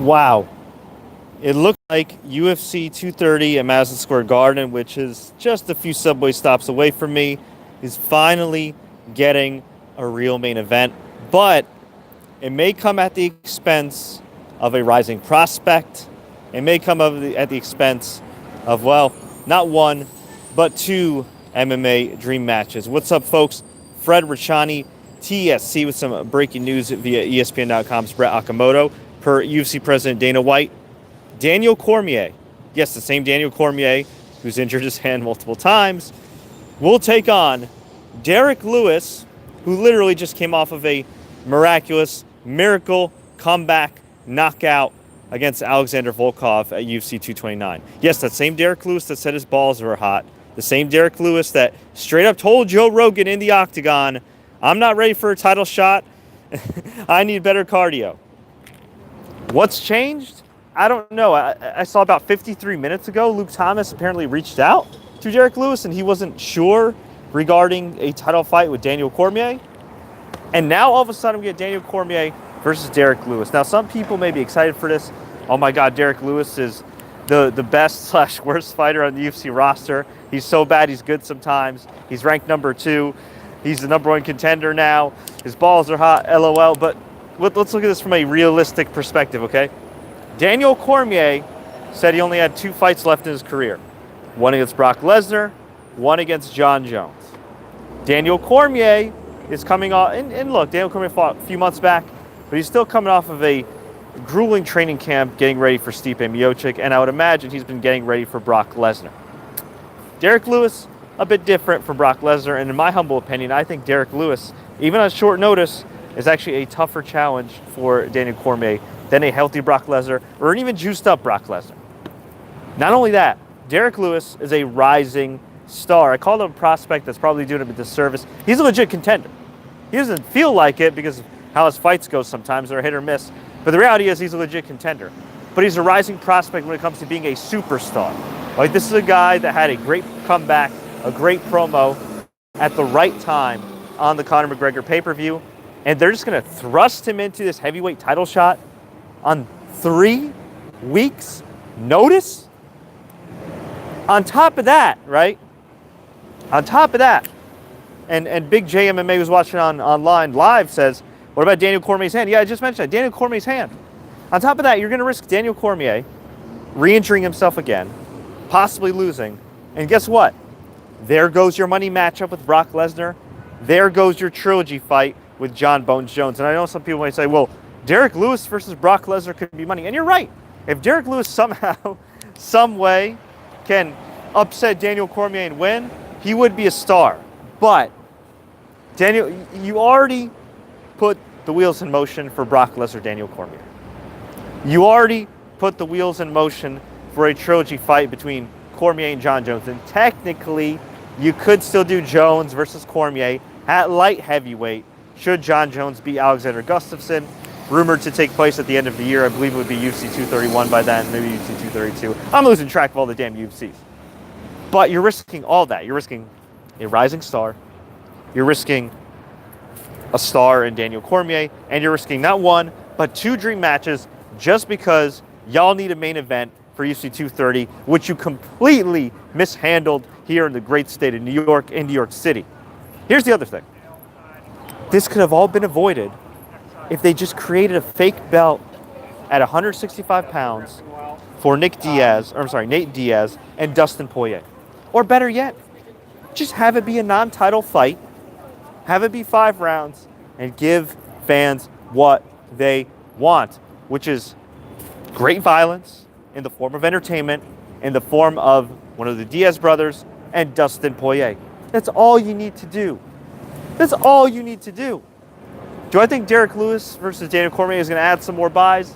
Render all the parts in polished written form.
Wow. It looked like UFC 230 at Madison Square Garden, which is just a few subway stops away from me, is finally getting a real main event. But it may come at the expense of a rising prospect. It may come at the expense of, well, not one, but two MMA dream matches. What's up, folks? Fred Richani, TSC, with some breaking news via ESPN.com's Brett Okamoto. Per UFC President Dana White, Daniel Cormier, yes, the same Daniel Cormier who's injured his hand multiple times, will take on Derrick Lewis, who literally just came off of a miraculous miracle comeback knockout against Alexander Volkov at UFC 229. Yes, that same Derrick Lewis that said his balls were hot, the same Derrick Lewis that straight up told Joe Rogan in the octagon, I'm not ready for a title shot, I need better cardio. What's changed? I don't know. I saw about 53 minutes ago, Luke Thomas apparently reached out to Derrick Lewis and he wasn't sure regarding a title fight with Daniel Cormier. And now all of a sudden we get Daniel Cormier versus Derrick Lewis. Now some people may be excited for this. Oh my God, Derrick Lewis is the best / worst fighter on the UFC roster. He's so bad he's good sometimes. He's ranked number 2. He's the number 1 contender now. His balls are hot, LOL. But let's look at this from a realistic perspective, okay? Daniel Cormier said he only had 2 fights left in his career. One against Brock Lesnar, one against Jon Jones. Daniel Cormier is coming off, and look, Daniel Cormier fought a few months back, but he's still coming off of a grueling training camp getting ready for Stipe Miocic, and I would imagine he's been getting ready for Brock Lesnar. Derrick Lewis, a bit different from Brock Lesnar, and in my humble opinion, I think Derrick Lewis, even on short notice, is actually a tougher challenge for Daniel Cormier than a healthy Brock Lesnar or an even juiced up Brock Lesnar. Not only that, Derrick Lewis is a rising star. I call him a prospect that's probably doing him a disservice. He's a legit contender. He doesn't feel like it because of how his fights go sometimes. They're hit or miss. But the reality is he's a legit contender. But he's a rising prospect when it comes to being a superstar. Like, this is a guy that had a great comeback, a great promo at the right time on the Conor McGregor pay-per-view. And they're just going to thrust him into this heavyweight title shot on 3 weeks' notice? On top of that, right? On top of that, and Big J MMA was watching online live says, what about Daniel Cormier's hand? Yeah, I just mentioned that. Daniel Cormier's hand. On top of that, you're going to risk Daniel Cormier re-injuring himself again, possibly losing. And guess what? There goes your money matchup with Brock Lesnar. There goes your trilogy fight with Jon Jones. And I know some people might say, well, Derrick Lewis versus Brock Lesnar could be money. And you're right. If Derrick Lewis somehow, some way, can upset Daniel Cormier and win, he would be a star. But, Daniel, you already put the wheels in motion for Brock Lesnar, Daniel Cormier. You already put the wheels in motion for a trilogy fight between Cormier and Jon Jones. And technically, you could still do Jones versus Cormier at light heavyweight should Jon Jones beat Alexander Gustafsson, rumored to take place at the end of the year. I believe it would be UFC 231 by then, maybe UFC 232. I'm losing track of all the damn UFCs. But you're risking all that. You're risking a rising star. You're risking a star in Daniel Cormier. And you're risking not 1, but 2 dream matches just because y'all need a main event for UFC 230, which you completely mishandled here in the great state of New York and New York City. Here's the other thing. This could have all been avoided if they just created a fake belt at 165 pounds for Nate Diaz and Dustin Poirier. Or better yet, just have it be a non-title fight, have it be 5 rounds, and give fans what they want, which is great violence in the form of entertainment, in the form of one of the Diaz brothers and Dustin Poirier. That's all you need to do. That's all you need to do. Do I think Derrick Lewis versus Daniel Cormier is going to add some more buys?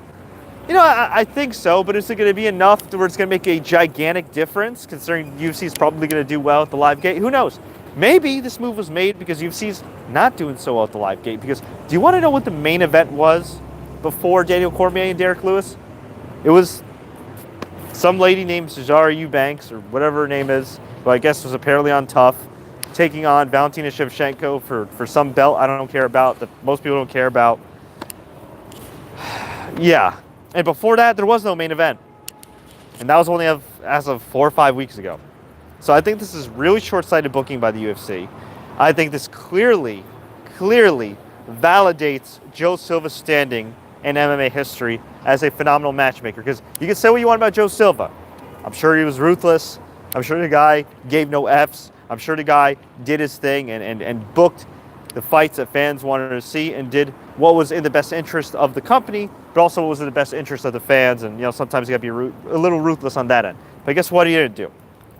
You know, I think so, but is it going to be enough to where it's going to make a gigantic difference, considering UFC is probably going to do well at the live gate? Who knows? Maybe this move was made because UFC's not doing so well at the live gate. Because do you want to know what the main event was before Daniel Cormier and Derrick Lewis? It was some lady named Cesara Eubanks, or whatever her name is, who I guess was apparently on Tough, taking on Valentina Shevchenko for some belt I don't care about, that most people don't care about. Yeah. And before that, there was no main event. And that was only as of 4 or 5 weeks ago. So I think this is really short-sighted booking by the UFC. I think this clearly validates Joe Silva's standing in MMA history as a phenomenal matchmaker. Because you can say what you want about Joe Silva. I'm sure he was ruthless. I'm sure the guy gave no Fs. I'm sure the guy did his thing and booked the fights that fans wanted to see and did what was in the best interest of the company, but also what was in the best interest of the fans. And, sometimes you got to be a little ruthless on that end. But guess what he didn't do?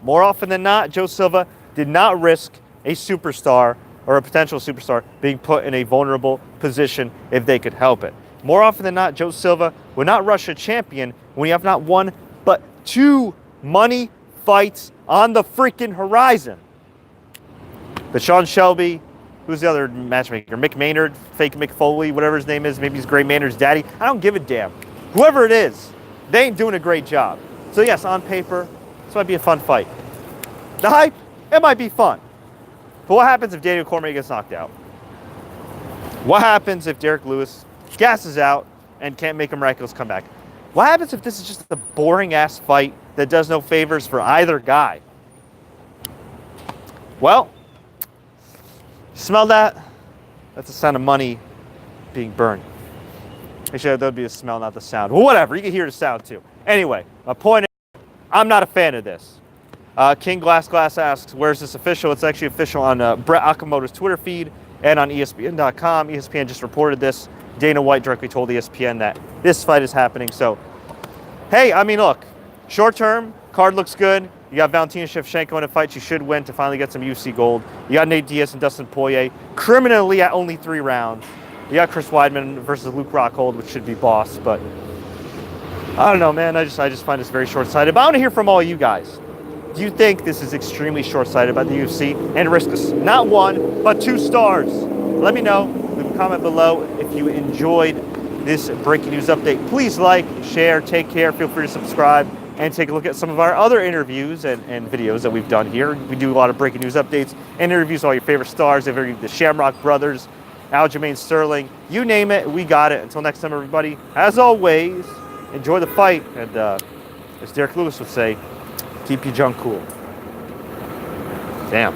More often than not, Joe Silva did not risk a superstar or a potential superstar being put in a vulnerable position if they could help it. More often than not, Joe Silva would not rush a champion when you have not one but 2 money fights on the freaking horizon. But Sean Shelby, who's the other matchmaker? Mick Maynard, fake Mick Foley, whatever his name is. Maybe he's Gray Maynard's daddy. I don't give a damn. Whoever it is, they ain't doing a great job. So yes, on paper, this might be a fun fight. The hype, it might be fun. But what happens if Daniel Cormier gets knocked out? What happens if Derrick Lewis gasses out and can't make a miraculous comeback? What happens if this is just a boring-ass fight that does no favors for either guy? Well, smell that? That's the sound of money being burned. Actually, that would be the smell, not the sound. Well, whatever. You can hear the sound, too. Anyway, my point is, I'm not a fan of this. King Glass asks, where's this official? It's actually official on Brett Okamoto's Twitter feed and on ESPN.com. ESPN just reported this. Dana White directly told ESPN that this fight is happening. So, hey, I mean, look, short term, card looks good. You got Valentina Shevchenko in a fight she should win to finally get some UFC gold. You got Nate Diaz and Dustin Poirier criminally at only 3 rounds. You got Chris Weidman versus Luke Rockhold, which should be boss. But I don't know, man. I just find this very short-sighted. But I want to hear from all you guys. Do you think this is extremely short-sighted by the UFC and risks not 1, but 2 stars? Let me know. Leave a comment below if you enjoyed this breaking news update. Please like, share, take care. Feel free to subscribe and take a look at some of our other interviews and videos that we've done here. We do a lot of breaking news updates and interviews with all your favorite stars. They've interviewed the Shamrock Brothers, Aljamain Sterling, you name it, we got it. Until next time, everybody, as always, enjoy the fight. And as Derrick Lewis would say, keep your junk cool. Damn.